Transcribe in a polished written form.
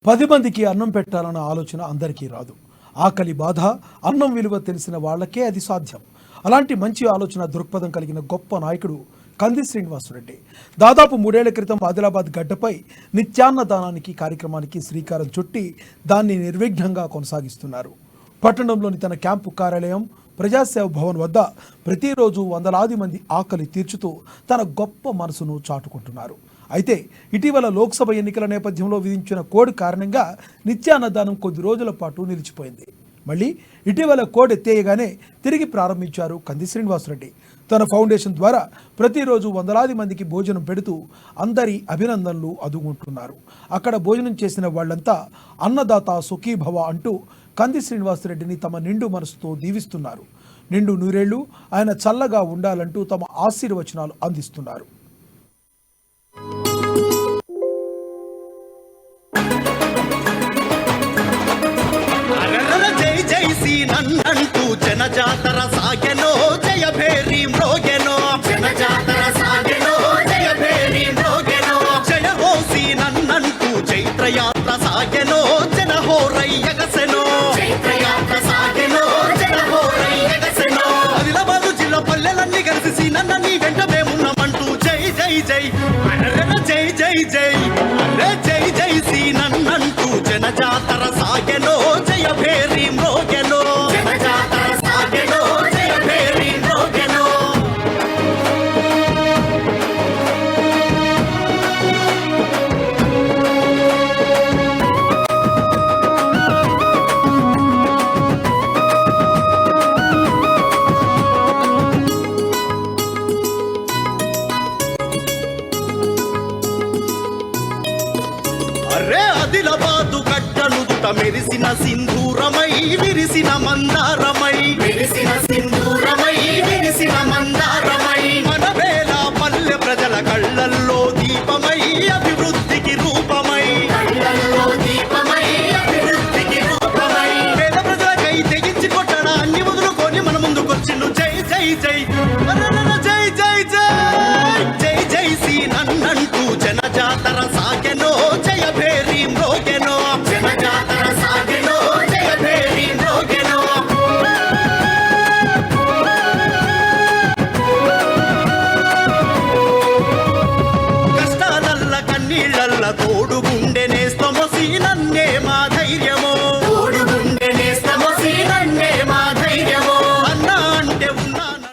10 మందికి అన్నం పెట్టాలన్న ఆలోచన అందరికీ రాదు. ఆకలి బాధ, అన్నం విలువ తెలిసిన వాళ్ళకే అది సాధ్యం. అలాంటి మంచి ఆలోచన దృక్పథం కలిగిన గొప్ప నాయకుడు కంది శ్రీనివాసరెడ్డి. దాదాపు 3 ఏళ్ల క్రితం ఆదిలాబాద్ గడ్డపై నిత్యాన్నదానానికి కార్యక్రమానికి శ్రీకారం చుట్టి దాన్ని నిర్విఘ్నంగా కొనసాగిస్తున్నారు. పట్టణంలోని తన క్యాంపు కార్యాలయం ప్రజాసేవ భవన్ వద్ద ప్రతిరోజు వందలాది మంది ఆకలి తీర్చుతూ తన గొప్ప మనసును చాటుకుంటున్నారు. అయితే ఇటీవల లోక్సభ ఎన్నికల నేపథ్యంలో విధించిన కోడ్ కారణంగా నిత్యాన్నదానం కొద్ది రోజుల పాటు నిలిచిపోయింది. మళ్ళీ ఇటీవల కోడ్ ఎత్తేయగానే తిరిగి ప్రారంభించారు కంది శ్రీనివాసరెడ్డి. తన ఫౌండేషన్ ద్వారా ప్రతిరోజు వందలాది మందికి భోజనం పెడుతూ అందరి అభినందనలు అందుకుంటున్నారు. అక్కడ భోజనం చేసిన వాళ్లంతా అన్నదాత సుఖీభవ అంటూ కంది శ్రీనివాసరెడ్డిని తమ నిండు మనసుతో దీవిస్తున్నారు. నిండు నూరేళ్లు ఆయన చల్లగా ఉండాలంటూ తమ ఆశీర్వచనాలు అందిస్తున్నారు. నన్నంటూ జనజాతర సాగెనో జయ భేరి మ్రోగెనో జనజాతర సాగెనో జయ భేరి మ్రోగెనో జయ హోసి నన్నంటూ చైత్రయాత్ర సాగెనో జన హోరయ్యగసెనో చైత్రయాత్ర సాగెనో జన హోరయ్యగసెనో ఆదిలాబాదు జిల్లా పల్లెలన్నీ కలిసి నన్న నీ వెంట మేమున్నామంటూ జై జై జై అరెర జై జై జై అరే జై జై సి నన్నంటూ జనజాతర సాగెనో జయ భేరి మ్రోగెనో ఆదిలాబాదు గడ్డనుదుట మెరిసిన సింధూరమై విరిసిన మందారమై విరిసిన సింధూరమై విరిసిన మందారమై మన వేళ పల్లె ప్రజల కళ్ళల్లో దీపమై అభివృద్ధికి రూపమై కళ్ళల్లో దీపమై అభివృద్ధికి రూపమై పేద ప్రజలకై తెగించి కొట్టడాన్ని వదులుకొని మన ముందుకొచ్చిండు జై జై జై జై జై జై జై జై సి నన్నంటూ జనజాతర సాగే